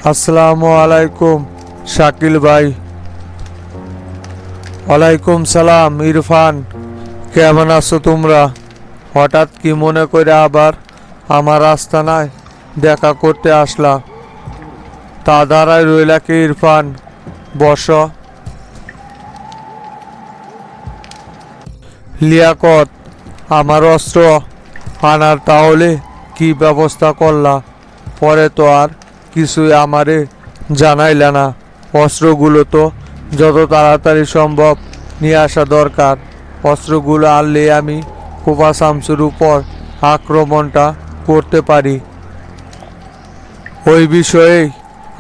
আসসালামু আলাইকুম শাকিল ভাই। ওয়ালাইকুম সালাম ইরফান। কেমন আছো তোমরা? হঠাৎ কি মনে করে আবার আমার আস্তানায় দেখা করতে আসলা? তা দাঁড়ায় রইলা কি ইরফান? বসো। লিয়াকত, আমার অস্ত্র আনার তাহলে কি ব্যবস্থা করলা? পরে তো আর কিছুই আমারে জানাইলে না। অস্ত্রগুলো তো যত তাড়াতাড়ি সম্ভব নিয়ে আসা দরকার। অস্ত্রগুলো আনলে আমি কোপা শামসুর উপর আক্রমণটা করতে পারি। ওই বিষয়ে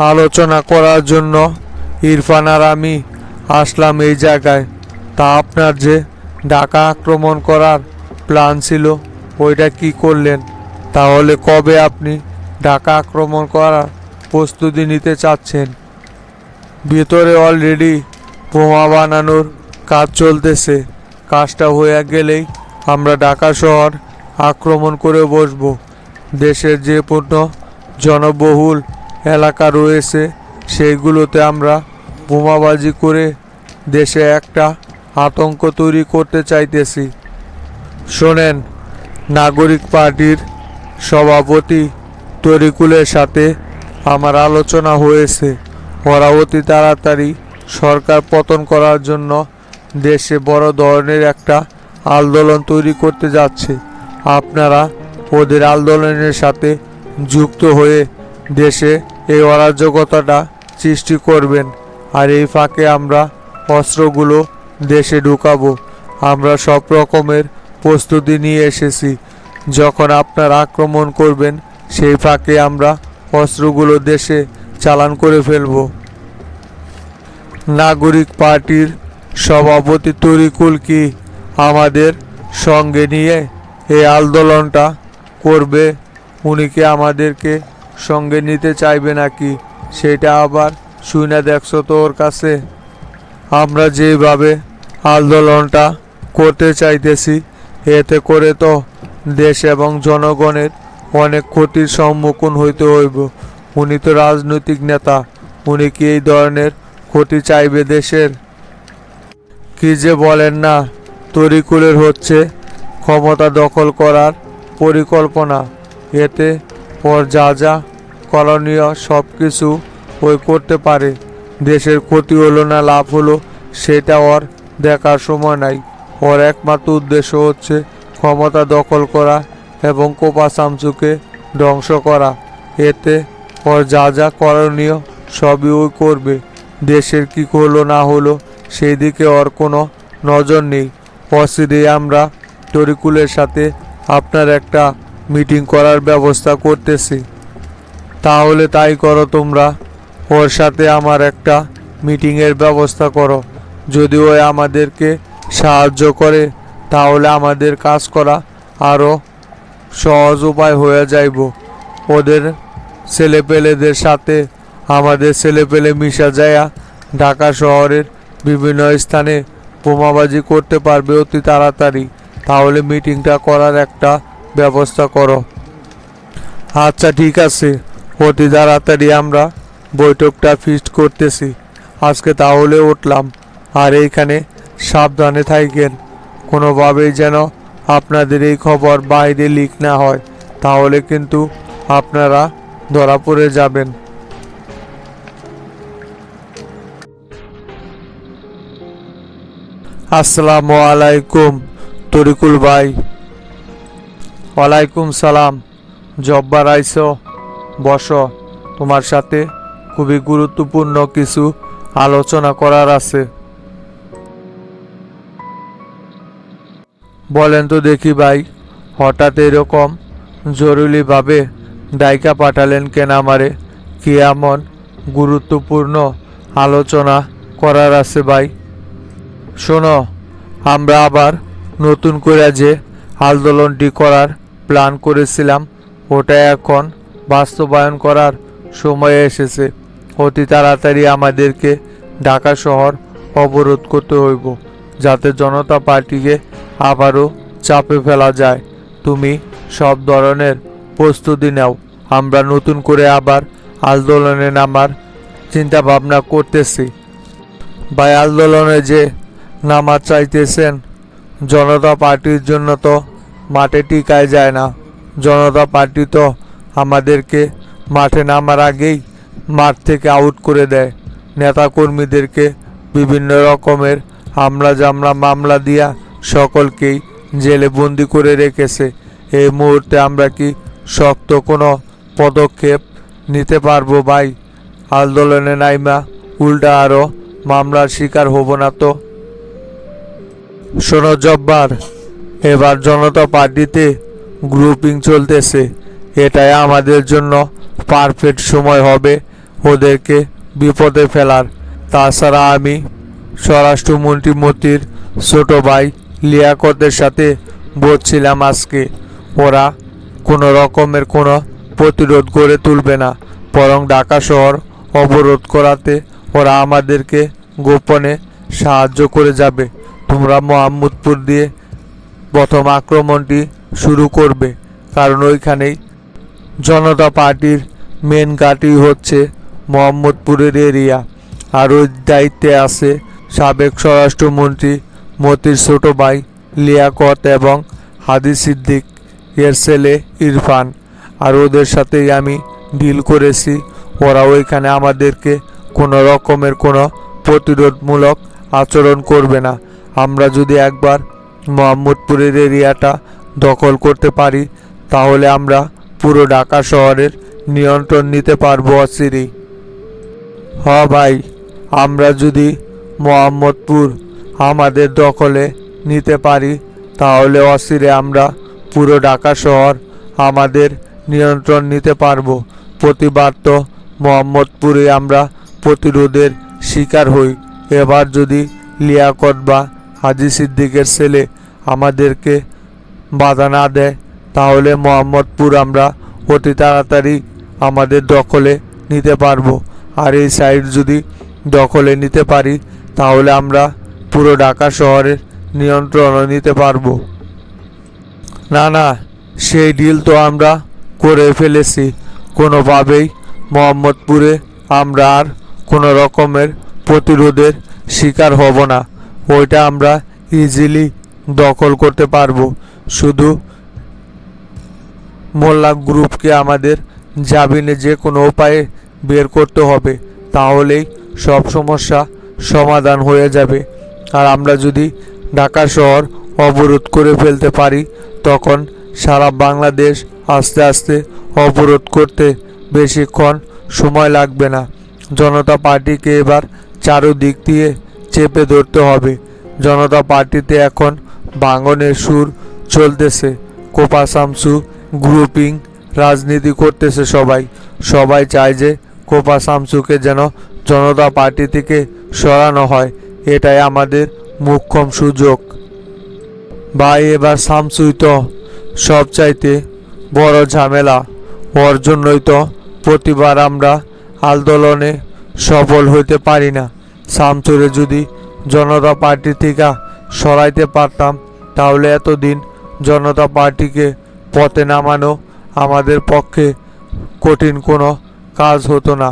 আলোচনা করার জন্য ইরফান আর আমি আসলাম এই জায়গায়। তা আপনার যে ঢাকা আক্রমণ করার প্ল্যান ছিল, ওইটা কি করলেন? তাহলে কবে আপনি ঢাকা আক্রমণ করার প্রস্তুতি নিতে চাচ্ছেন? ভিতরে অলরেডি বোমা বানানোর কাজ চলতেছে। কাজটা হয়ে গেলেই আমরা ঢাকা শহর আক্রমণ করে বসব। দেশের যে পূর্ণ জনবহুল এলাকা রয়েছে সেইগুলোতে আমরা বোমাবাজি করে দেশে একটা আতঙ্ক তৈরি করতে চাইতেছি। শোনেন, নাগরিক পার্টির সভাপতি তরিকুলের সাথে আমার আলোচনা হয়েছে। ওরা অতি তাড়াতাড়ি সরকার পতন করার জন্য দেশে বড় ধরনের একটা আন্দোলন তৈরি করতে যাচ্ছে। আপনারা ওদের আন্দোলনের সাথে যুক্ত হয়ে দেশে এই অরাজকতাটা সৃষ্টি করবেন। আর এই ফাঁকে আমরা অস্ত্রগুলো দেশে ঢুকাবো। আমরা সব রকমের প্রস্তুতি নিয়ে এসেছি। যখন আপনারা আক্রমণ করবেন সেই ফাঁকে আমরা অস্ত্রগুলো দেশে চালান করে ফেলব। নাগরিক পার্টির সভাপতি তরিকুল কি আমাদের সঙ্গে নিয়ে এই আন্দোলনটা করবে? উনি কি আমাদেরকে সঙ্গে নিতে চাইবে নাকি? সেটা আবার শুনে দেখছো তো ওর কাছে। আমরা যেভাবে আন্দোলনটা করতে চাইতেছি, এতে করে তো দেশ এবং জনগণের অনেক ক্ষতির সম্মুখীন হইতে হইব। উনি তো রাজনৈতিক নেতা, উনি কি এই ধরনের ক্ষতি চাইবে দেশের? কি যে বলেন না, তরিকুলের হচ্ছে ক্ষমতা দখল করার পরিকল্পনা। এতে ওর যা যা করণীয় সব কিছু ওই করতে পারে। দেশের ক্ষতি হলো না লাভ হলো সেটা ওর দেখার সময় নাই। ওর একমাত্র উদ্দেশ্য হচ্ছে ক্ষমতা দখল করা এবং কোপা শামসুকে ধ্বংস করা। এতে ওর যা যা করণীয় সবই ওই করবে। দেশের কি হলো না হলো সেই দিকে ওর কোনো নজর নেই। অচিরেই আমরা তরিকুলের সাথে আপনার একটা মিটিং করার ব্যবস্থা করতেছি। তাহলে তাই করো তোমরা। ওর সাথে আমার একটা মিটিংয়ের ব্যবস্থা করো। যদি ও আমাদেরকে সাহায্য করে তাহলে আমাদের কাজ করা আরও সহজ উপায় হয়ে যাইব। ওদের ছেলেপেলেদের সাথে আমাদের ছেলেপেলে মিশা যায়া ঢাকা শহরের বিভিন্ন স্থানে বোমাবাজি করতে পারবে অতি তাড়াতাড়ি। তাহলে মিটিংটা করার একটা ব্যবস্থা করো। আচ্ছা ঠিক আছে, অতি তাড়াতাড়ি আমরা বৈঠকটা ফিক্সড করতেছি। আজকে তাহলে উঠলাম। আর এইখানে সাবধানে থাকেন, কোনোভাবেই যেন আপনাদের এই খবর বাইরে লিক না হয়, তাহলে কিন্তু আপনারা ধরা পড়ে যাবেন। আসসালামু আলাইকুম তরিকুল ভাই। ওয়ালাইকুম সালাম। জব্বার আইসো, বসো। তোমার সাথে খুবই গুরুত্বপূর্ণ কিছু আলোচনা করার আছে। বলেন তো দেখি ভাই, হঠাৎ এরকম জরুরিভাবে ডাইকা পাঠালেন কেন আমারে? কি এমন গুরুত্বপূর্ণ আলোচনা করার আছে ভাই? শোনো, আমরা আবার নতুন করে যে আন্দোলনটি করার প্ল্যান করেছিলাম ওটা এখন বাস্তবায়ন করার সময় এসেছে। অতি তাড়াতাড়ি আমাদেরকে ঢাকা শহর অবরোধ করতে হইব, যাতে জনতা পার্টিকে আবারও চাপে ফেলা যায়। তুমি সব ধরনের প্রস্তুতি নাও। আমরা নতুন করে আবার আন্দোলনে নামার চিন্তা ভাবনা করতেছি। ভাই, আন্দোলনে যে নামার চাইতেছেন, জনতা পার্টির জন্য তো মাঠে টিকায় যায় না। জনতা পার্টি তো আমাদেরকে মাঠে নামার আগেই মাঠ থেকে আউট করে দেয়। নেতাকর্মীদেরকে বিভিন্ন রকমের হামলা জামলা মামলা দিয়া সকলকেই জেলে বন্দি করে রেখেছে। এই মুহূর্তে আমরা কি শক্ত কোনো পদক্ষেপ নিতে পারবো ভাই? আন্দোলনে নাইমা উল্টা আরও মামলার শিকার হব না তো? শোনো জব্বার, এবার জনতা পার্টিতে গ্রুপিং চলতেছে। এটাই আমাদের জন্য পারফেক্ট সময় হবে ওদেরকে বিপদে ফেলার। তাছাড়া আমি স্বরাষ্ট্রমন্ত্রী মতির ছোট ভাই লিয়াকতের সাথে বলছিলাম আজকে, ওরা কোনো রকমের কোনো প্রতিরোধ গড়ে তুলবে না, বরং ঢাকা শহর অবরোধ করাতে ওরা আমাদেরকে গোপনে সাহায্য করে যাবে। তোমরা মোহাম্মদপুর দিয়ে প্রথম আক্রমণটি শুরু করবে, কারণ ওইখানেই জনতা পার্টির মেন ঘাঁটি হচ্ছে মোহাম্মদপুরের এরিয়া। আর ওই দায়িত্বে আছে সাবেক স্বরাষ্ট্রমন্ত্রী মতির ছোট ভাই লিয়াকত এবং হাদি সিদ্দিক এর ছেলে ইরফান। আর ওদের সাথেই আমি ডিল করেছি, ওরা ওইখানে আমাদেরকে কোনো রকমের কোনো প্রতিরোধমূলক আচরণ করবে না। আমরা যদি একবার মোহাম্মদপুরের এরিয়াটা দখল করতে পারি, তাহলে আমরা পুরো ঢাকা শহরের নিয়ন্ত্রণ নিতে পারবো অচিরেই। ভাই, আমরা যদি মোহাম্মদপুর আমাদের দখলে নিতে পারি, তাহলে অচিরে আমরা পুরো ঢাকা শহর আমাদের নিয়ন্ত্রণ নিতে পারবো। প্রতিবার তো মোহাম্মদপুরে আমরা প্রতিরোধের শিকার হই। এবার যদি লিয়াকত বা হাজি সিদ্দিকের ছেলে আমাদেরকে বাধা না দেয়, তাহলে মোহাম্মদপুর আমরা অতি তাড়াতাড়ি আমাদের দখলে নিতে পারবো। আর এই সাইড যদি দখলে নিতে পারি, তাহলে আমরা পুরো ঢাকা শহরের নিয়ন্ত্রণও নিতে পারবো। না, সেই ডিল তো আমরা করে ফেলেছি। কোনোভাবেই মোহাম্মদপুরে আমরা আর কোনো রকমের প্রতিরোধের শিকার হব না। ওইটা আমরা ইজিলি দখল করতে পারবো। শুধু মোল্লা গ্রুপকে আমাদের জামিনে যে কোনো উপায়ে বের করতে হবে, তাহলেই সব সমস্যা সমাধান হয়ে যাবে। আর আমরা যদি ঢাকা শহর অবরোধ করে ফেলতে পারি, তখন সারা বাংলাদেশ আস্তে আস্তে অবরোধ করতে বেশিক্ষণ সময় লাগবে না। জনতা পার্টিকে এবার চারদিক দিয়ে চেপে ধরতে হবে। জনতা পার্টিতে এখন ভাঙনের সুর চলতেছে। কোপা শামসু গ্রুপিং রাজনীতি করতেছে সবাই চায় যে কোপা শামসুকে যেন জনতা পার্টি থেকে সরানো হয়। এটাই আমাদের মোক্ষম সুযোগ। ভাই, এবার শামসুই তো সবচাইতে বড় ঝামেলা। ওর জন্যই তো প্রতিবার আমরা আন্দোলনে সফল হইতে পারি না। শামসুরে যদি জনতা পার্টি থেকে সরাইতে পারতাম, তাহলে এতদিন জনতা পার্টিকে পথে নামানো আমাদের পক্ষে কঠিন কোনো কাজ হতো না।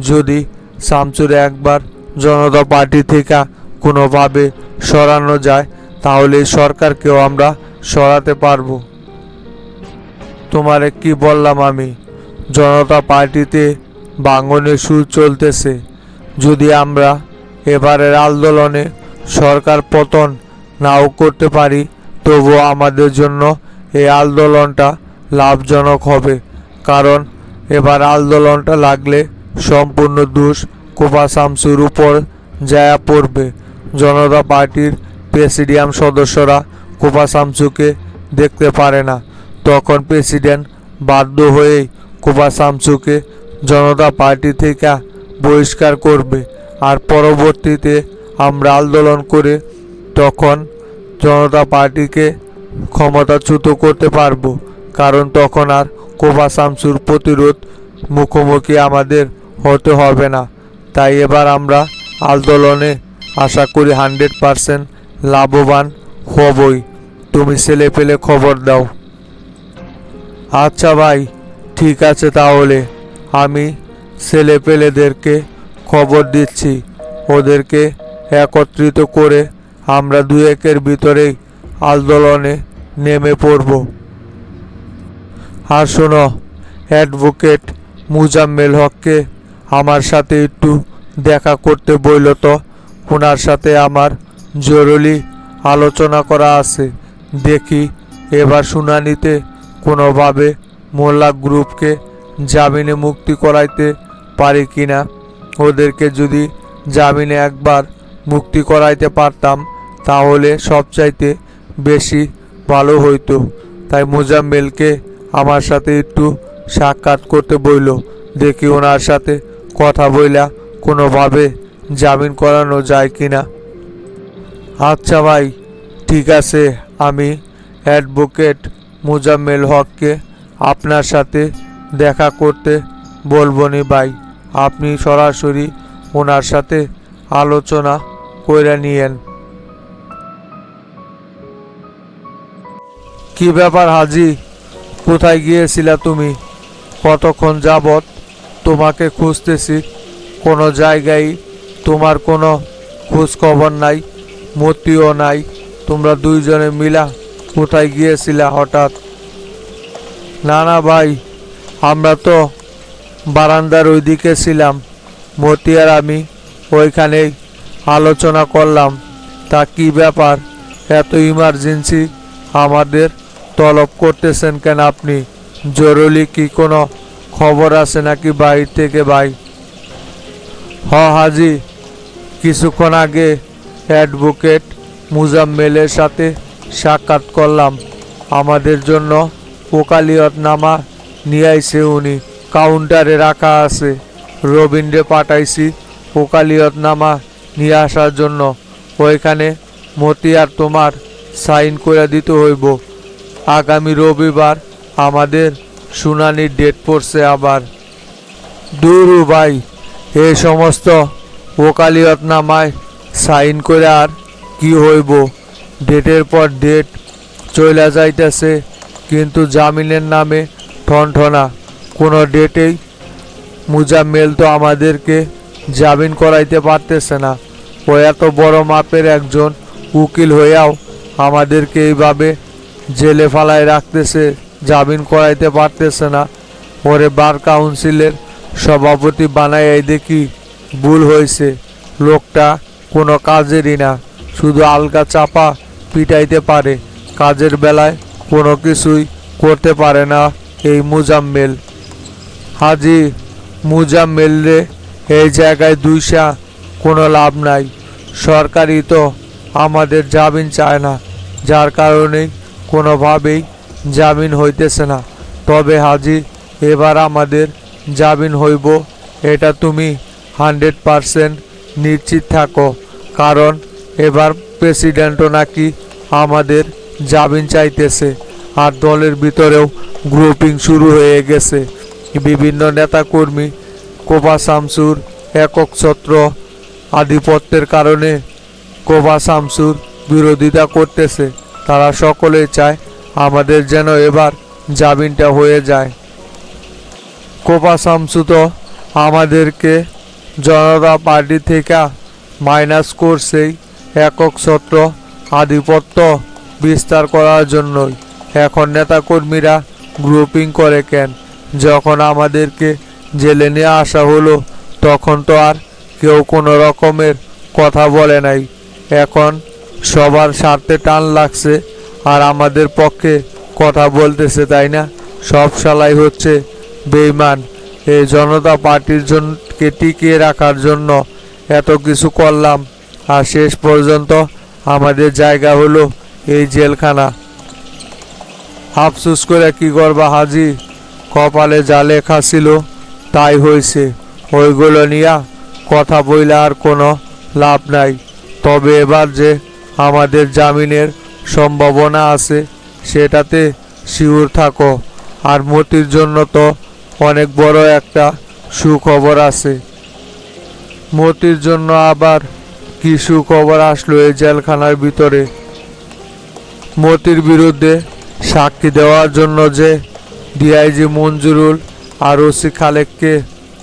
যদি শামসুরে একবার জনতা পার্টি থেকে কোনোভাবে সরানো যায়, তাহলে সরকারকেও আমরা সরাতে পারবো। তোমারে কি বললাম আমি? জনতা পার্টিতে ভাঙনের সুর চলতেছে। যদি আমরা এবারের আন্দোলনে সরকার পতন নাও করতে পারি, তবুও আমাদের জন্য এই আন্দোলনটা লাভজনক হবে। কারণ এবার আন্দোলনটা লাগলে সম্পূর্ণ দোষ কোপা শামসুর উপর যায় পড়বে। জনতা পার্টির প্রেসিডিয়াম সদস্যরা কোপা শামসুকে দেখতে পারে না, তখন প্রেসিডেন্ট বাধ্য হয়েই কোপা শামসুকে জনতা পার্টি থেকে বহিষ্কার করবে। আর পরবর্তীতে আমরা আন্দোলন করে তখন জনতা পার্টিকে ক্ষমতাচ্যুত করতে পারবো। কারণ তখন আর কোপা শামসুর প্রতিরোধ মুখোমুখি আমাদের হতে হবে না। তাই এবার আমরা আন্দোলনে আশা করি 100% লাভবান হবই। তুমি ছেলে পেলে খবর দাও। আচ্ছা ভাই, ঠিক আছে, তাহলে আমি ছেলেপেলেদেরকে খবর দিচ্ছি। ওদেরকে একত্রিত করে আমরা 2-1 ভিতরেই আন্দোলনে নেমে পড়ব। আর শোনো, অ্যাডভোকেট মুজাম্মেল হককে আমার সাথে একটু দেখা করতে বইল তো। ওনার সাথে আমার জরুরি আলোচনা করা আছে। দেখি এবার শুনানিতে কোনোভাবে মোল্লা গ্রুপকে জামিনে মুক্তি করাইতে পারি কিনা। ওদেরকে যদি জামিনে একবার মুক্তি করাইতে পারতাম তাহলে সবচাইতে বেশি ভালো হইতো। তাই মুজাম্মেলকে আমার সাথে একটু সাক্ষাৎ করতে বইল। দেখি ওনার সাথে কথা বইলা কোনোভাবে জামিন করানো যায় কিনা। আচ্ছা ভাই, ঠিক আছে, আমি অ্যাডভোকেট মুজাম্মেল হককে আপনার সাথে দেখা করতে বলবনি ভাই। আপনি সরাসরি ওনার সাথে আলোচনা করে নিয়েন। কি ব্যাপার হাজি, কোথায় গিয়েছিলা তুমি? কতক্ষণ যাবৎ তোমাকে খুঁজতেছি, কোনো জায়গায় তোমার কোনো খোঁজ খবর নাই, মতিও নাই। তোমরা দুইজনে মিলা কোথায় গিয়েছিলা হঠাৎ? না না ভাই, আমরা তো বারান্দার ওইদিকে ছিলাম। মতি আর আমি ওইখানেই আলোচনা করলাম। তা কি ব্যাপার, এত ইমার্জেন্সি আমাদের তলব করতেছেন কেন আপনি? জরুরি কি কোনো খবর আছে নাকি বাইরে থেকে ভাই? হাজি, কিছুক্ষণ আগে অ্যাডভোকেট মুজাম্মেলের সাথে সাক্ষাৎ করলাম। আমাদের জন্য ওকালতনামা নিয়ে আইছে উনি, কাউন্টারে রাখা আছে। রবিনরে পাঠাইছি ওকালতনামা নিয়ে আসার জন্য। ওইখানে মতি আর তোমার সাইন করে দিতে হইব। আগামী রবিবার আমাদের শুনানির ডেট পড়ছে আবার। দুরু ভাই, এই সমস্ত ওকালতনামায় সাইন করে আর কি হইব? ডেটের পর ডেট চলে যাইতেছে, কিন্তু জামিনের নামে ঠনঠনা। কোনো ডেটেই মুজাম্মেল তো আমাদেরকে জামিন করাইতে পারতেছে না। ও এত বড় মাপের একজন উকিল হইয়াও আমাদেরকে এইভাবে জেলে ফালায় রাখতেছে, জামিন করাইতে পারতেছে না। ওরে বার কাউন্সিলের সভাপতি বানাই দেখি ভুল হয়েছে। লোকটা কোনো কাজেরই না, শুধু আলগা চাপা পিটাইতে পারে, কাজের বেলায় কোনো কিছুই করতে পারে না এই মুজাম্মেল। হাজি, মুজাম্মেল রে এই জায়গায় দুইসা কোনো লাভ নাই। সরকারই তো আমাদের জামিন চায় না, যার কারণেই কোনোভাবেই জামিন হইতেছে না। তবে হাজি, এবার আমাদের জামিন হইব, এটা তুমি 100% নিশ্চিত থাকো। কারণ এবার প্রেসিডেন্টও নাকি আমাদের জামিন চাইতেছে। আর দলের ভিতরেও গ্রুপিং শুরু হয়ে গেছে। বিভিন্ন নেতাকর্মী কোবা শামসুর একক ছত্র আধিপত্যের কারণে কোবা শামসুর বিরোধিতা করতেছে। তারা সকলেই চায় আমাদের যেন এবার জামিনটা হয়ে যায়। কোবা শামসু তো আমাদেরকে জনতা পার্টি থেকে মাইনাস করছেই একক ছত্র আধিপত্য বিস্তার করার জন্যই। এখন নেতাকর্মীরা গ্রুপিং করে কেন? যখন আমাদেরকে জেলে নিয়ে আসা হলো তখন তো আর কেউ কোনো রকমের কথা বলে নাই। এখন সবার স্বার্থে টান লাগছে আর আমাদের পক্ষে কথা বলতেছে, তাই না? সব শালাই হচ্ছে বেঈমান। এই জনতা পার্টির জনকে টিকিয়ে রাখার জন্য এত কিছু করলাম, আর শেষ পর্যন্ত আমাদের জায়গা হলো এই জেলখানা। আফসোস করে কি করবা হাজি, কপালে যা লেখা ছিল তাই হয়েছে। ওইগুলো নিয়ে কথা বইলে আর কোনো লাভ নাই। তবে এবার যে আমাদের জামিনের সম্ভাবনা আছে সেটাতে শিওর থাকো। আর মতির জন্য তো অনেক বড় একটা সুখবর আছে। মতির জন্য আবার কি সুখবর আসলো এই জেলখানার ভিতরে? মতির বিরুদ্ধে সাক্ষী দেওয়ার জন্য যে ডিআইজি মঞ্জুরুল আর ওসি খালেককে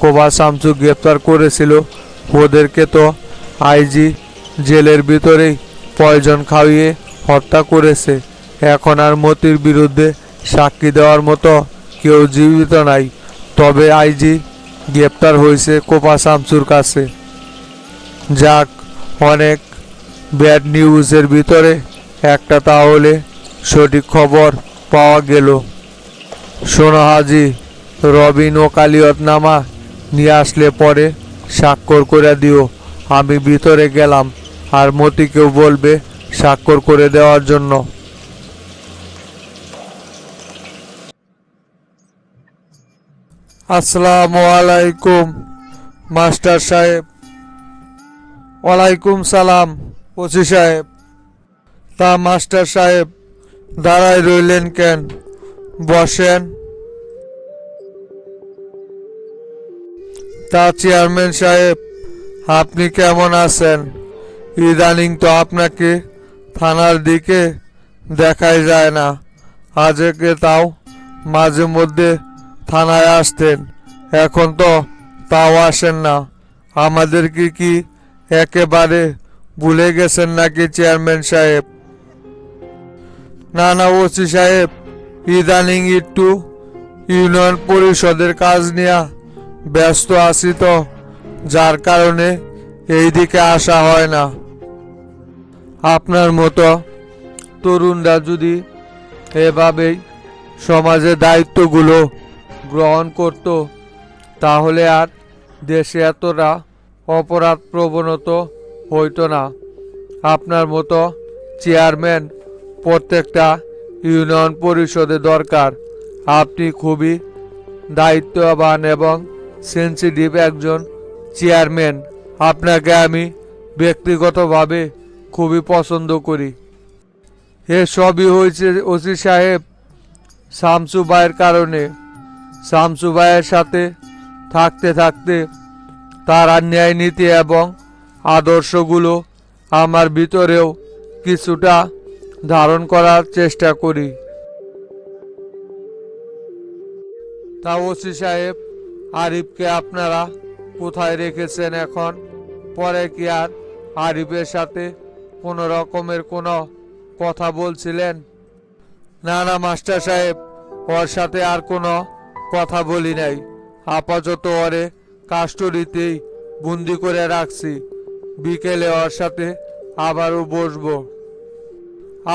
কোবা শামসু গ্রেপ্তার করেছিল ওদেরকে তো আইজি জেলের ভিতরেই পয়জন খাইয়ে হত্যা করেছে। এখন আর মতির বিরুদ্ধে সাক্ষী দেওয়ার মতো কেউ জীবিত নাই। তবে আইজি গ্রেপ্তার হয়েছে কোপা শামসুর কাছে। যাক, অনেক ব্যাড নিউজের ভিতরে একটা তাহলে সঠিক খবর পাওয়া গেল। শোনো হাজি, রবিন ওকালিয়তনামা নিয়ে আসলে পরে স্বাক্ষর করে দিও। আমি ভিতরে গেলাম, আর মতিকেও বলবে স্বাক্ষর করে দেওয়ার জন্য। আসসালামু আলাইকুম মাস্টার সাহেব। ওয়ালাইকুম সালাম ওসি সাহেব। তা মাস্টার সাহেব, দাঁড়ায় রইলেন কেন? বসেন। তা চেয়ারম্যান সাহেব, আপনি কেমন আছেন? ইদানিং তো আপনাকে থানার দিকে দেখাই যায় না। আজকে তাও মাঝে মধ্যে থানায় আসতেন, এখন তো তাও আসেন না। আমাদেরকে কি একেবারে ভুলে গেছেন নাকি চেয়ারম্যান সাহেব? না না ওসি সাহেব, ইদানিং একটু ইউনিয়ন পরিষদের কাজ নিয়ে ব্যস্ত আছি তো, যার কারণে এই দিকে আসা হয় না। আপনার মতো তরুণরা যদি এভাবেই সমাজের দায়িত্বগুলো গ্রহণ করত, তাহলে আর দেশে এতটা অপরাধ প্রবণত হইতো না। আপনার মতো চেয়ারম্যান প্রত্যেকটা ইউনিয়ন পরিষদে দরকার। আপনি খুবই দায়িত্ববান এবং সেন্সিটিভ একজন চেয়ারম্যান। আপনাকে আমি ব্যক্তিগতভাবে খুবই পছন্দ করি। সবই হয়েছে ওসি সাহেব শামসু ভাইয়ের কারণে। শামসু ভাইয়ের সাথে থাকতে থাকতে তার ন্যায় নীতি এবং আদর্শগুলো আমার ভিতরেও কিছুটা ধারণ করার চেষ্টা করি। তা ওসি সাহেব, আরিফকে আপনারা কোথায় রেখেছেন এখন? পরে কি আর আরিফের সাথে কোনো রকমের কোনো কথা বলছিলেন? না না মাস্টার সাহেব, ওর সাথে আর কোনো কথা বলি নাই। আপাতত ওরে কাস্টডিতেই বন্দি করে রাখছি। বিকেলে ওর সাথে আবারও বসবো।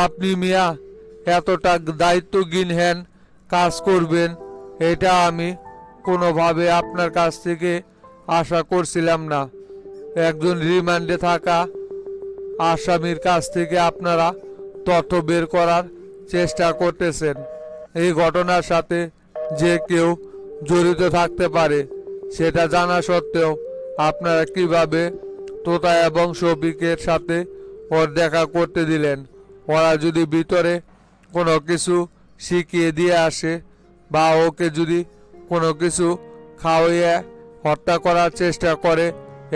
আপনি মিয়া এতটা দায়িত্বজ্ঞানহীন কাজ করবেন, এটা আমি কোনোভাবে আপনার কাছ থেকে আশা করছিলাম না। একজন রিমান্ডে থাকা আসামির কাছ থেকে আপনারা তথ্য বের করার চেষ্টা করতেছেন। এই ঘটনার সাথে যে কেউ জড়িত থাকতে পারে সেটা জানা সত্ত্বেও আপনারা কিভাবে তোতা এবং শফিকের সাথে ওর দেখা করতে দিলেন? ওরা যদি ভিতরে কোনো কিছু শিখিয়ে দিয়ে আসে বা ওকে যদি কোনো কিছু খাওয়িয়ে হত্যা করার চেষ্টা করে,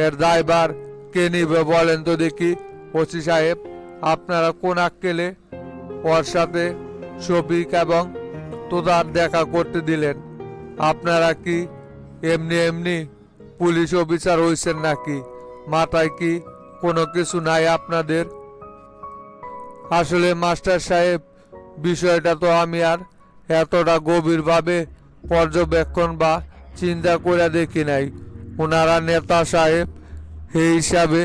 এর দায়ভার কে নিবে বলেন তো দেখি ওসি সাহেব? আপনারা কোন আক্কেলে ওর সাথে শফিক এবং তোতার দেখা করতে দিলেন? আপনারা কি এমনি এমনি পুলিশ অফিসার হয়েছেন নাকি? মাথায় কি কোনো কিছু নাই আপনাদের? আসলে মাস্টার সাহেব, বিষয়টা তো আমি আর এতটা গভীরভাবে পর্যবেক্ষণ বা চিন্তা করে দেখি নাই। ওনারা নেতা সাহেব, এই হিসাবে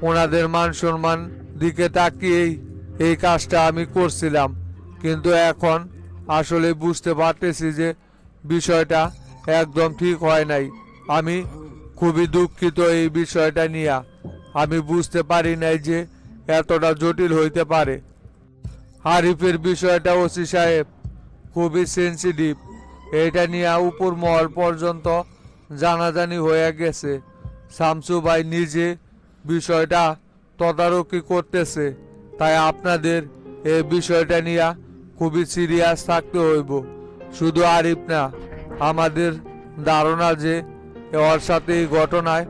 ওনাদের মান সম্মান দিকে তাকিয়েই এই কাজটা আমি করছিলাম। কিন্তু এখন আসলে বুঝতে পারতেছি যে বিষয়টা একদম ঠিক হয় নাই। আমি খুবই দুঃখিত এই বিষয়টা নিয়ে। আমি বুঝতে পারি নাই যে এতটা জটিল হইতে পারে। আরিফের বিষয়টা ওসি সাহেব খুবই সেন্সিটিভ। এটা নিয়ে উপর মহল পর্যন্ত জানাজানি হয়ে গেছে। শামসু ভাই নিজে বিষয়টা তদারকি করতেছে। তাই আপনাদের এই বিষয়টা নিয়ে খুবই সিরিয়াস থাকতে হইব। শুধু আরিফ না, আমাদের ধারণা যে ওর সাথে এই ঘটনায়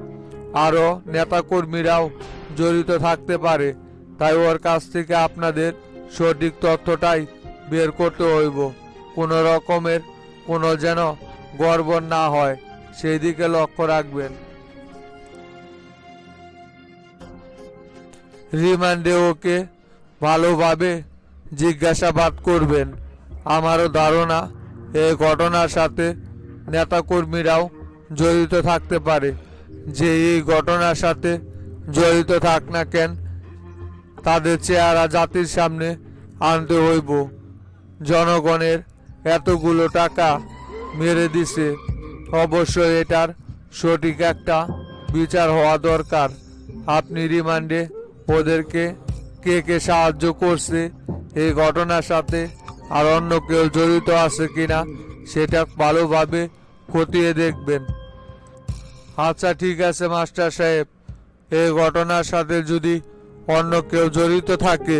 আরও নেতাকর্মীরাও জড়িত থাকতে পারে। তাই ওর কাছ থেকে আপনাদের সঠিক তথ্যটাই বের করতে হইব। কোনো রকমের কোনো যেন গড়বড় না হয়। সেই দিকে লক্ষ্য রাখবেন। রিমান্ডে ওকে ভালোভাবে জিজ্ঞাসাবাদ করবেন। আমারও ধারণা এই ঘটনার সাথে নেতাকর্মীরাও জড়িত থাকতে পারে। যে এই ঘটনার সাথে জড়িত থাক না কেন, তাদের চেহারা জাতির সামনে আনতে হইব। জনগণের এতগুলো টাকা মেরে দিছে, অবশ্যই এটার সঠিক একটা বিচার হওয়া দরকার। আপনি রিমান্ডে ওদেরকে কে কে সাহায্য করছে এই ঘটনার সাথে আর অন্য কেউ জড়িত আছে কিনা সেটা ভালোভাবে খতিয়ে দেখবেন। আচ্ছা ঠিক আছে মাস্টার সাহেব, এই ঘটনার সাথে যদি অন্য কেউ জড়িত থাকে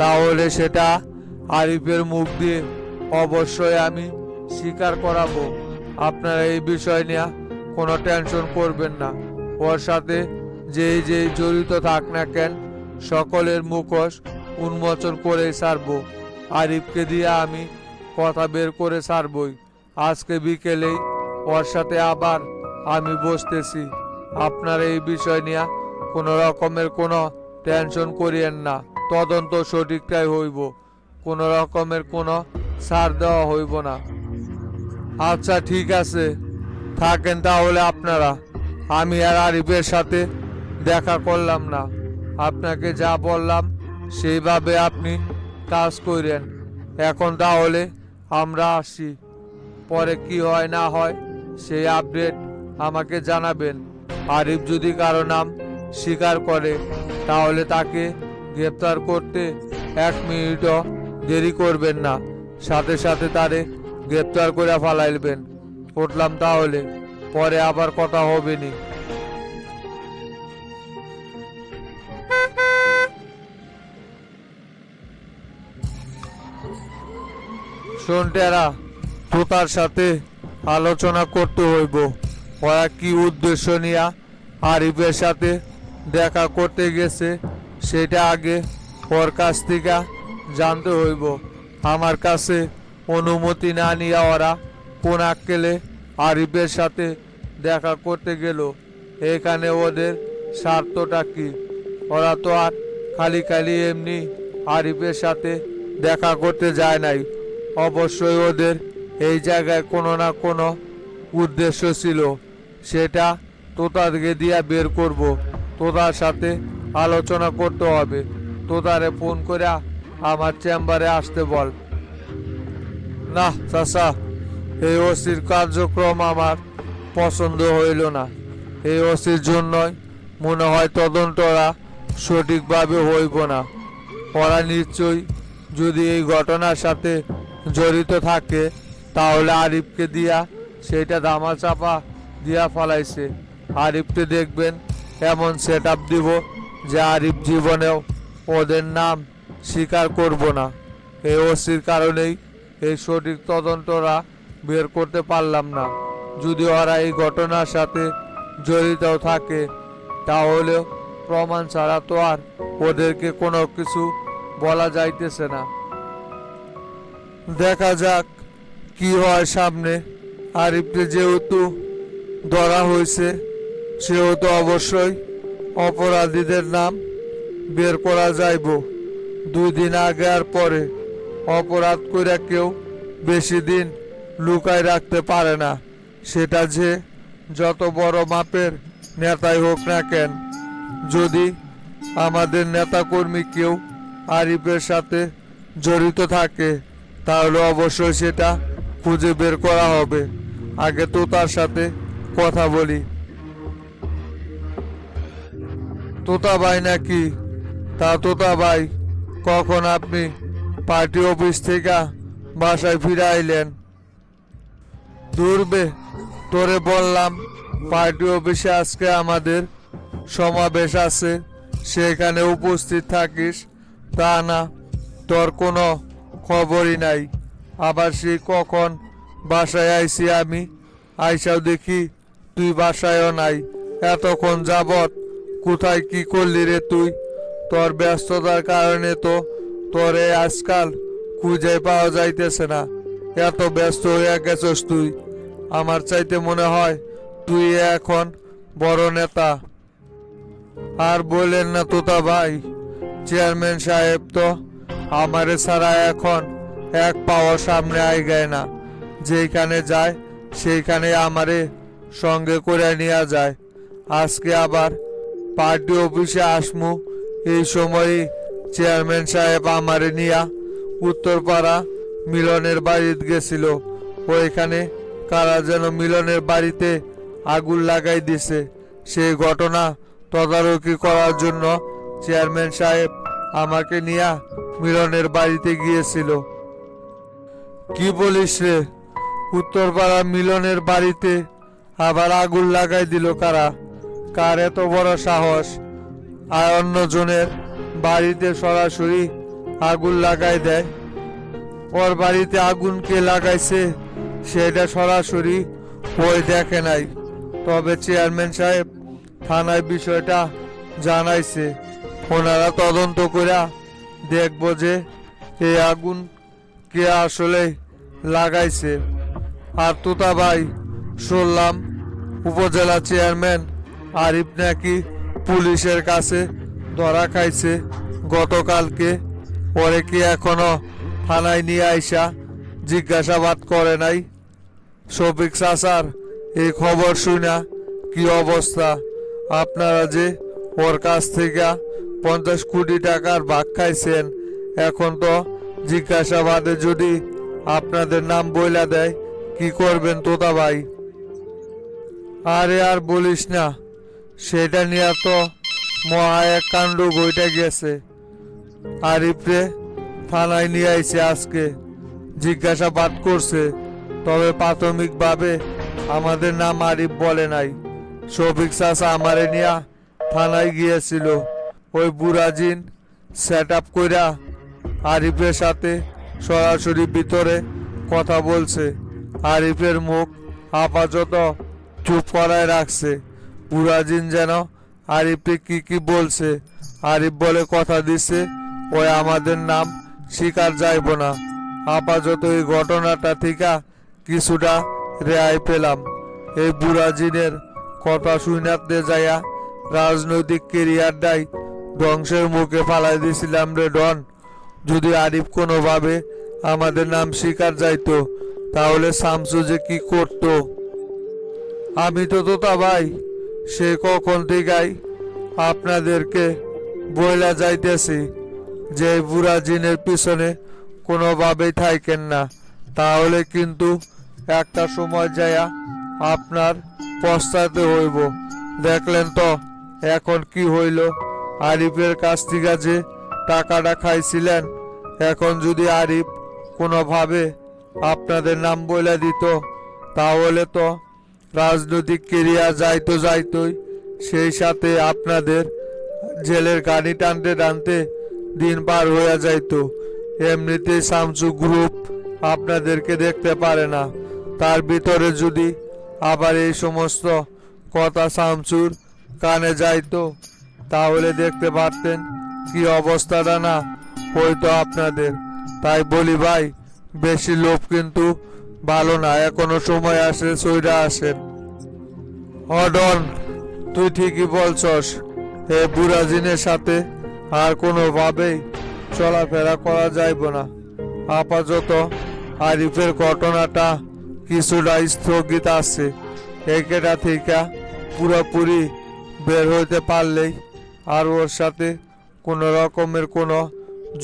তাহলে সেটা আরিফের মুখ দিয়ে অবশ্যই আমি স্বীকার করাবো। আপনারা এই বিষয় নিয়ে কোনো টেনশন করবেন না। ওর সাথে যেই যেই জড়িত থাক না কেন সকলের মুখোশ উন্মোচন করে ছাড়বো। আরিফকে দিয়ে আমি কথা বের করে ছাড়বই। আজকে বিকেলেই ওর সাথে আবার আমি বসতেছি। আপনারা এই বিষয় নিয়ে কোনো রকমের কোনো টেনশন করিয়েন না। তদন্ত সঠিকটাই হইব, কোনো রকমের কোনো ছাড় দেওয়া হইব না। আচ্ছা ঠিক আছে, থাকেন তাহলে আপনারা। আমি আর আরিফের সাথে দেখা করলাম না। আপনাকে যা বললাম সেইভাবে আপনি কাজ করেন। এখন তাহলে আমরা আসি। পরে কি হয় না হয় সেই আপডেট আমাকে জানাবেন। আরিফ যদি কারো নাম স্বীকার করে তাহলে তাকে গ্রেপ্তার করতে 1 মিনিটও দেরি করবেন না, সাথে সাথে তারে গ্রেপ্তার করে ফালাইবেন। উঠলাম তাহলে, পরে আবার কথা হবে নি। শোনটেরা, তোতার সাথে আলোচনা করতে হইব। ওরা কি উদ্দেশ্য নিয়ে আরিফের সাথে দেখা করতে গেছে সেটা আগে ওর কাছ থেকে জানতে হইব। আমার কাছে অনুমতি না নিয়ে ওরা কোন আক্কেলে আরিফের সাথে দেখা করতে গেল? এখানে ওদের স্বার্থটা কি? ওরা তো আর খালি খালি এমনি আরিফের সাথে দেখা করতে যায় নাই। অবশ্যই ওদের এই জায়গায় কোনো না কোনো উদ্দেশ্য ছিল। সেটা তোতাকে দিয়া বের করব। তোতার সাথে আলোচনা করতে হবে। তোতারে ফোন করে আমার চেম্বারে আসতে বল। না চাচা, এই ওসির কার্যক্রম আমার পছন্দ হইল না। এই ওসির জন্যই মনে হয় তদন্তরা সঠিকভাবে হইব না। ওরা নিশ্চয়ই যদি এই ঘটনার সাথে জড়িত থাকে তাহলে আরিফকে দিয়া সেইটা ধামা চাপা দিয়া ফেলাইছে। আরিফকে দেখবেন এমন সেট আপ দিব যে আরিফ জীবনেও ওদের নাম স্বীকার করব না। এই ওসির কারণেই এই সঠিক তদন্তরা বের করতে পারলাম না। যদি ওরা এই ঘটনার সাথে জড়িত থাকে তাহলেও প্রমাণ ছাড়া তো আর ওদেরকে কোনো কিছু বলা যাইতেছে না। দেখা যাক কি হয় সামনে। আরিফকে যেহেতু ধরা হয়েছে সেহেতু অবশ্যই অপরাধীদের নাম বের করা যাইব। 2 দিন আগে আর পরে অপরাধ করে কেউ বেশি দিন লুকায় রাখতে পারে না, সেটা যে যত বড় মাপের নেতাই হোক না কেন। যদি আমাদের নেতাকর্মী কেউ আরিফের সাথে জড়িত থাকে তাহলে অবশ্যই সেটা খুঁজে বের করা হবে। আগে তো তার সাথে কথা বলি। তোতা ভাই নাকি? তা তোতা ভাই, কখন আপনি পার্টি অফিস থেকে বাসায় ফিরে আইলেন? দূরবে, তোরে বললাম পার্টি অফিসে আজকে আমাদের সমাবেশ আছে, সেখানে উপস্থিত থাকিস। তা না, তোর কোনো খবরই নাই। আবার সেই কখন বাসায় আইছি আমি, আইসাও দেখি তুই বাসায়ও নাই। এতক্ষণ যাবৎ কোথায় কি করলি রে তুই? তোর ব্যস্ততার কারণে তো তোরে আজকাল খুঁজে পাওয়া যাইতেছে না। এত ব্যস্ত হয়ে গেছস তুই। আমার চাইতে মনে হয় তুই এখন বড় নেতা। আর বললেন না তোতা ভাই, চেয়ারম্যান সাহেব তো আমারে ছাড়া এখন এক পাওয়া সামনে আইগায় না। যেখানে যায় সেইখানে আমারে সঙ্গে করে নিয়ে যায়। আজকে আবার পার্টি অফিসে আসমু, এই সময়ই চেয়ারম্যান সাহেব আমারে নিয়া উত্তরপাড়া মিলনের বাড়িতে গেছিল। ওইখানে কারা যেন মিলনের বাড়িতে আগুন লাগাই দিছে। সেই ঘটনা তদারকি করার জন্য চেয়ারম্যান সাহেব আমাকে নিয়ে মিলনের বাড়িতে গিয়েছিল। কি বলিস রে? উত্তরপাড়া মিলনের বাড়িতে আবার আগুন লাগাই দিল কারা? কার এত বড় সাহস আর অন্যজনের বাড়িতে সরাসরি আগুন লাগাই দেয়? ওর বাড়িতে আগুন কে লাগাইছে সেটা সরাসরি ওই দেখে নাই। তবে চেয়ারম্যান সাহেব থানায় বিষয়টা জানাইছে। ওনারা তদন্ত করে দেখবো যে এই আগুন কে আসলে লাগাইছে। আর তোতা ভাই, শুনলাম উপজেলা চেয়ারম্যান আরিফ নাকি পুলিশের কাছে ধরা খাইছে গতকালকে। ওরে কি এখনো থানায় নিয়ে আইসা জিজ্ঞাসাবাদ করে নাই? শফিক চাচার এই খবর শুনা কি অবস্থা? আপনারা যে ওর কাছ থেকে 50 কোটি টাকার ভাগ খাইছেন, এখন তো জিজ্ঞাসাবাদে যদি আপনাদের নাম বইলা দেয়, কি করবেন তোতা ভাই? আরে আর বলিস না, সেটা নিয়ে তো মহা এক কাণ্ড বইটা গেছে। আরিফরে থানায় নিয়ে আইছে, আজকে জিজ্ঞাসাবাদ করছে। তবে প্রাথমিকভাবে আমাদের নাম আরিফ বলে নাই। শফিক চাচা আমারে নিয়া থানায় গিয়েছিল। ওই বুড়াজিন সেট আপ কইরা আরিফের সাথে সরাসরি ভিতরে কথা বলছে। আরিফের মুখ আপাতত চুপ করায় রাখছে। বুড়াজিন যেন আরিফকে কি কি বলছে। আরিফ বলে কথা দিছে ওই আমাদের নাম স্বীকার যাইব না। আপাতত এই ঘটনাটা থেকে কিছুটা রেহাই পেলাম। এই বুড়াজিনের কথা শুনাতে যাইয়া রাজনৈতিক কেরিয়ারটাই ধ্বংসের মুখে ফালাই দিয়েছিলাম রে ডন। যদি আরিফ কোনোভাবে আমাদের নাম স্বীকার যাইতো, তাহলে শামসু যে কি করতো? আমি তো তোতা ভাই সে কখন থেকেই আপনাদেরকে বইলা যাইতেছি যে বুড়া জিনের পিছনে কোনোভাবেই থাকেন না, তাহলে কিন্তু একটা সময় যায়া আপনার পস্তাতে হইব। দেখলেন তো এখন কি হইল? আরিফের কাছ থেকে যে টাকাটা খাইছিলেন, এখন যদি আরিফ কোনোভাবে আপনাদের নাম বইলা দিত, তাহলে তো রাজনৈতিক কেরিয়ার যাইতোই, সেই সাথে আপনাদের জেলের গাড়ি টানতে টানতে দিন পার হয়ে যাইতো। এমনিতেই শামসু গ্রুপ আপনাদেরকে দেখতে পারে না, তার ভিতরে যদি আবার এই সমস্ত কথা শামসুর কানে যাইতো, তাহলে দেখতে পারতেন কি অবস্থাটা না হয়তো আপনাদের। তাই বলি ভাই, বেশি লোভ কিন্তু ভালো না। এখনো সময় আসে, সইরা আসেন। অডন, তুই ঠিকই বলছস। এ বুড়াজিনের সাথে আর কোনোভাবেই চলাফেরা করা যাইব না। আপাতত আরিফের ঘটনাটা কিছুটা স্থগিত আছে। একেটা থেকে পুরোপুরি বের হইতে পারলেই আর ওর সাথে কোনো রকমের কোনো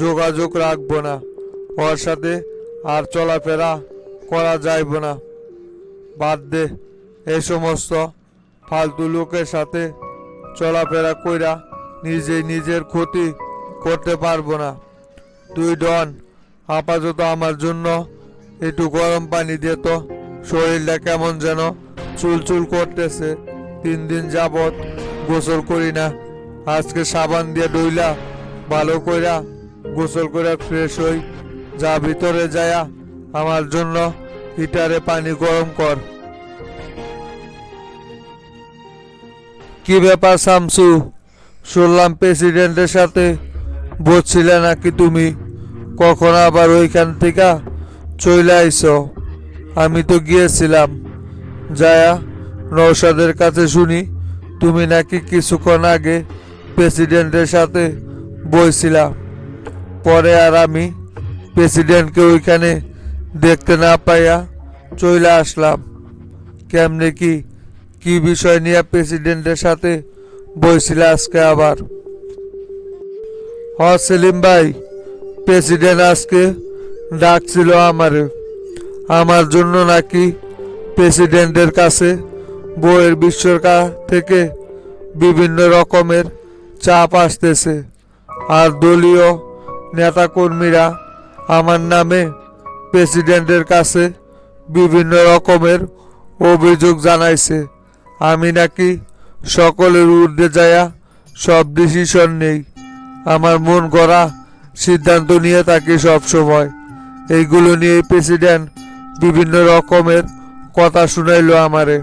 যোগাযোগ রাখবো না। ওর সাথে আর চলাফেরা করা যাইব না। বাদ দে, এই সমস্ত ফালতু লোকের সাথে চলাফেরা কইরা নিজেই নিজের ক্ষতি করতে পারবো না। তুই ডন, আপাতত আমার জন্য একটু গরম পানি দে তো। শরীরটা কেমন যেন চুলচুল করতেছে। 3 দিন যাবত গোসল করি না। আজকে সাবান দিয়ে ডইলা ভালো কইরা গোসল করে ফ্রেশ হই। যা ভিতরে যায়া আমার জন্য হিটারে পানি গরম কর। কি ব্যাপার শামসু? শুনলাম প্রেসিডেন্টের সাথে বসছিলে নাকি তুমি? কখন আবার ওইখান থেকে চলে আইছো? আমি তো গিয়েছিলাম, যায়া নৌশাদের কাছে শুনি তুমি নাকি কিছুক্ষণ আগে প্রেসিডেন্টের সাথে বইছিলা। পরে আর আমি প্রেসিডেন্টকে ওইখানে দেখতে না পাইয়া চলে আসলাম। কেমনে কি কি বিষয় নিয়ে প্রেসিডেন্টের সাথে বইছিল আজকে আবার? সেলিম ভাই, প্রেসিডেন্ট আজকে ডাকছিল আমারে। আমার জন্য নাকি প্রেসিডেন্টের কাছে বইয়ের বিশ্বের থেকে বিভিন্ন রকমের চাপ আসতেছে, আর দলীয় নেতাকর্মীরা আমার নামে প্রেসিডেন্টের কাছে বিভিন্ন রকমের অভিযোগ জানাইছে। আমি নাকি সকলের ঊর্ধ্বে যায়া সব ডিসিশন নেই, আমার মন গড়া সিদ্ধান্ত নিয়ে থাকি সবসময়। এইগুলো নিয়ে প্রেসিডেন্ট বিভিন্ন রকমের কথা শুনাইলো আমারে।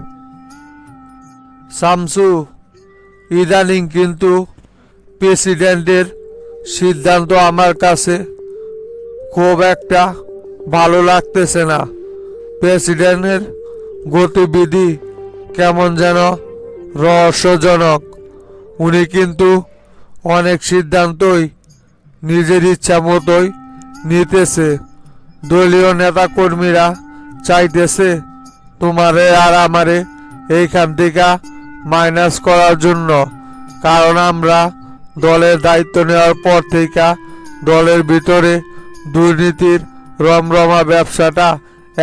শামসু, ইদানিং কিন্তু প্রেসিডেন্টের সিদ্ধান্ত আমার কাছে খুব একটা ভালো লাগতেছে না। প্রেসিডেন্টের গতিবিধি কেমন যেন রহস্যজনক। উনি কিন্তু অনেক সিদ্ধান্তই নিজের ইচ্ছা মতোই নিতেছে। দলীয় নেতাকর্মীরা চাইতেছে তোমারে আর আমারে এইখান থেকে মাইনাস করার জন্য, কারণ আমরা দলের দায়িত্ব নেওয়ার পর থেকে দলের ভিতরে দুর্নীতির রমরমা ব্যবসাটা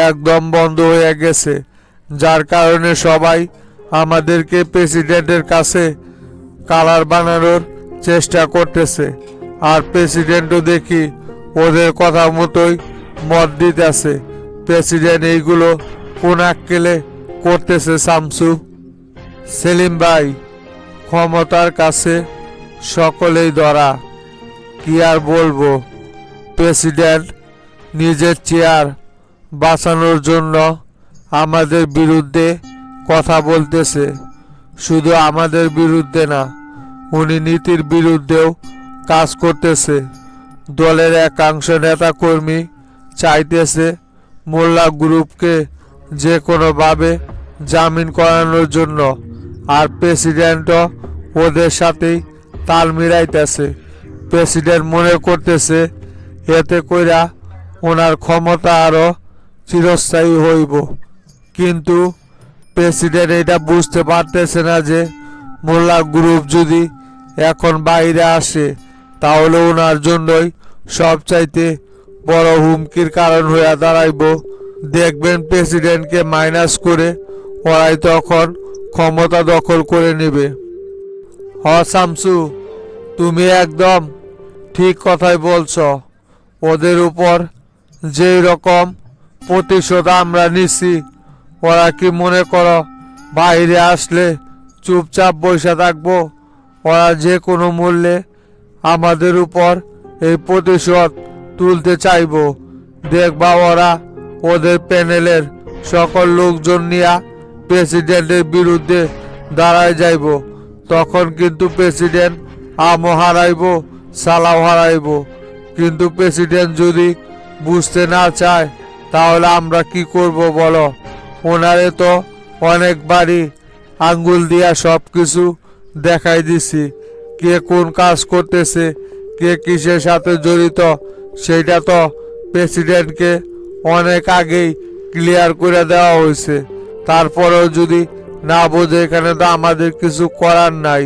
একদম বন্ধ হয়ে গেছে, যার কারণে সবাই আমাদেরকে প্রেসিডেন্টের কাছে কালার বানানোর চেষ্টা করতেছে। আর প্রেসিডেন্টও দেখি ওদের কথা মতোই মত দিতেছে। প্রেসিডেন্ট এইগুলো কোন আক্কেলে করতেছে শামসু? সেলিম ভাই, ক্ষমতার কাছে সকলেই ধরা, কি আর বলবো। প্রেসিডেন্ট নিজের চেয়ার বাঁচানোর জন্য আমাদের বিরুদ্ধে কথা বলতেছে। শুধু আমাদের বিরুদ্ধে না, উনি নীতির বিরুদ্ধেও কাজ করতেছে। দলের একাংশ নেতাকর্মী চাইতেছে মোল্লা গ্রুপকে যে কোনোভাবে জামিন করানোর জন্য, আর প্রেসিডেন্টও ওদের সাথেই তাল মিলাইতেছে। প্রেসিডেন্ট মনে করতেছে এতে কইরা ওনার ক্ষমতা আরো চিরস্থায়ী হইব, কিন্তু প্রেসিডেন্ট এটা বুঝতে পারতেছে না যে মোল্লা গ্রুপ যদি এখন বাইরে আসে তাহলে ওনার জন্যই সবচাইতে বড় হুমকির কারণ হয়ে দাঁড়াইব। দেখবেন প্রেসিডেন্টকে মাইনাস করে ওরাই তখন ক্ষমতা দখল করে নেবে। শামসু, তুমি একদম ঠিক কথাই বলছ। ওদের উপর যেই রকম প্রতিশোধ আমরা নিছি, ওরা কি মনে করো বাইরে আসলে চুপচাপ বসে থাকবো? ওরা যে কোনো মূল্যে আমাদের উপর এই প্রতিশোধ তুলতে চাইব। দেখবা ওরা ওদের প্যানেলের সকল লোকজন নিয়ে প্রেসিডেন্টের বিরুদ্ধে দাঁড়ায় যাইব। তখন কিন্তু প্রেসিডেন্ট আমও হারাইব, সালাও হারাইব। কিন্তু প্রেসিডেন্ট যদি বুঝতে না চায় তাহলে আমরা কি করব বলো? ওনারে তো অনেকবারই আঙ্গুল দিয়া সব কিছু দেখাই দিছি, কে কোন কাজ করতেছে, কে কিসের সাথে জড়িত, সেইটা তো প্রেসিডেন্টকে অনেক আগেই ক্লিয়ার করে দেওয়া হয়েছে। তারপরেও যদি না বোঝে, এখানে তো আমাদের কিছু করার নাই।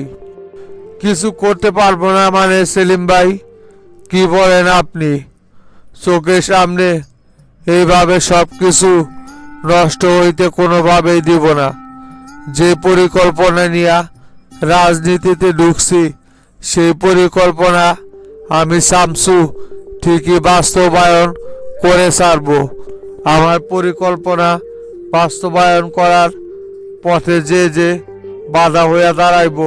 কিছু করতে পারবো না মানে সেলিম ভাই, কি বলেন আপনি? চোখের সামনে এইভাবে সব কিছু নষ্ট হইতে কোনোভাবেই দিব না। যে পরিকল্পনা নিয়ে রাজনীতিতে ঢুকছি, সেই পরিকল্পনা আমি শামসু ঠিকই বাস্তবায়ন করে ছাড়ব। আমার পরিকল্পনা বাস্তবায়ন করার পথে যে যে বাধা হইয়া দাঁড়াইব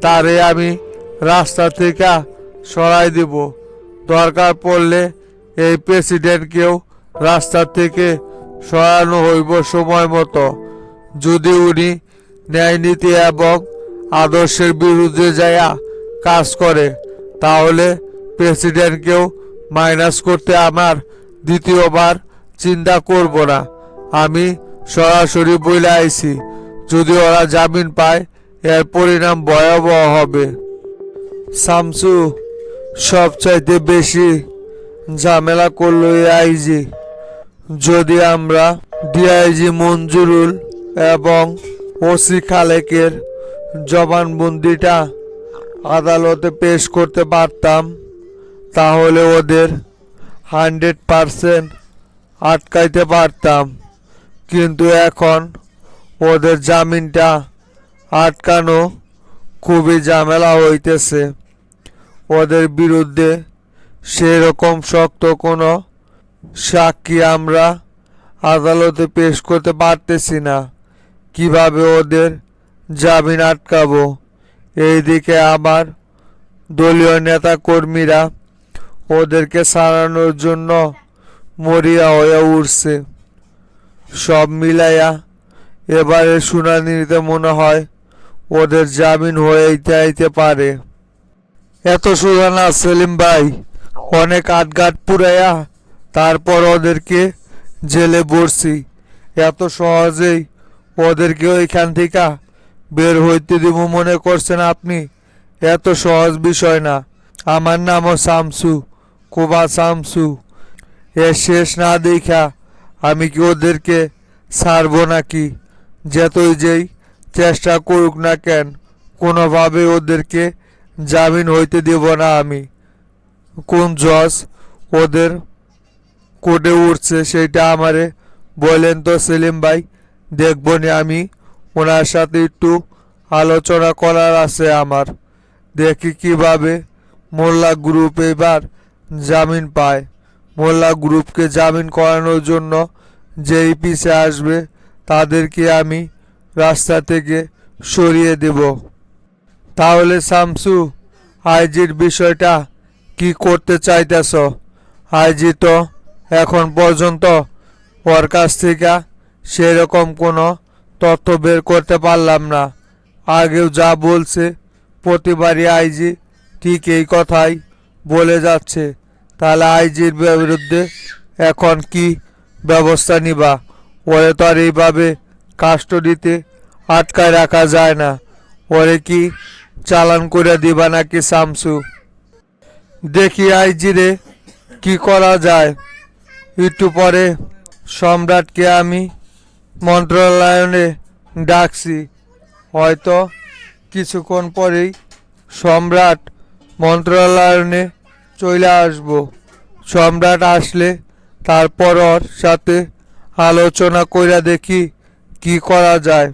তারে আমি রাস্তা থেকে সরাই দিব। দরকার পড়লে এই প্রেসিডেন্টকেও রাস্তা থেকে সরানো হইব সময় মতো। যদি উনি ন্যায়নীতি এবং আদর্শের বিরুদ্ধে যাইয়া কাজ করে তাহলে প্রেসিডেন্টকেও মাইনাস করতে আমার দ্বিতীয়বার চিন্তা করব না। আমি সরাসরি বলে আইছি, যদি ওরা জামিন পায় এর পরিণাম ভয়াবহ হবে। শামসু, সবচাইতে বেশি ঝামেলা করলো এই আইজি। যদি আমরা ডিআইজি মঞ্জুরুল এবং ওসি খালেকের জবানবন্দিটা আদালতে পেশ করতে পারতাম, তাহলে ওদের 100% আটকাইতে পারতাম। কিন্তু এখন ওদের জামিনটা আটকানো খুবই ঝামেলা হইতেছে। ওদের বিরুদ্ধে সেরকম শক্ত কোনো সাক্ষী আমরা আদালতে পেশ করতে পারতেছি না। কিভাবে ওদের জামিন আটকাবো? এইদিকে আমার দলীয় নেতা কর্মীরা ওদেরকে সারানোর জন্য মরিয়া হয়ে উঠছে। সব মিলাইয়া এবারে শুনানিতে মনে হয় ওদের জামিন হইতে পারে। এত সোজা না সেলিম ভাই, অনেক আটঘাট পুরাইয়া তারপর ওদেরকে জেলে ভরছি। এত সহজেই ওদেরকে ওইখান থেকে বের হইতে দিব মনে করছেন আপনি? এত সহজ বিষয় না। আমার নামও শামসু, কোবা শামসু। এর শেষ না দেখা আমি কি ওদেরকে ছাড়বো নাকি? যতই যেই চেষ্টা করুক না কেন, কোনোভাবে ওদেরকে জামিন হইতে দেব না আমি। কোন জজ ওদের কোর্টে উঠছে সেটা আমারে বলেন তো সেলিম ভাই, দেখবো নি আমি। ওনার সাথে একটু আলোচনা করার আছে আমার। দেখি কিভাবে মোল্লা গ্রুপ এবার জামিন পায়। মোল্লা গ্রুপকে জামিন করানোর জন্য যেই পিছে আসবে তাদেরকে আমি রাস্তা থেকে সরিয়ে দেব। তাহলে শামসু, আইজির বিষয়টা কি করতে চাইতেছ? আইজি তো এখন পর্যন্ত ওর কাছ থেকে সেরকম কোনো তথ্য বের করতে পারলাম না। আগেও যা বলছে প্রতিবারই আইজি ঠিক এই কথাই বলে যাচ্ছে। তাহলে আইজির বিরুদ্ধে এখন কি ব্যবস্থা নিবা? ওরে তো আর এইভাবে কাস্টডিতে আটকায় রাখা যায় না। ওরে কি চালান করে দিবা নাকি শামসু? দেখি আইজিরে কি করা যায়। একটু পরে সম্রাটকে আমি মন্ত্রণালয়ে ডাকছি। হয়তো কিছুক্ষণ পরেই সম্রাট মন্ত্রণালয়ে চলে আসবো। সম্রাট আসলে তারপর ওর সাথে আলোচনা কইরা দেখি কি করা যায়।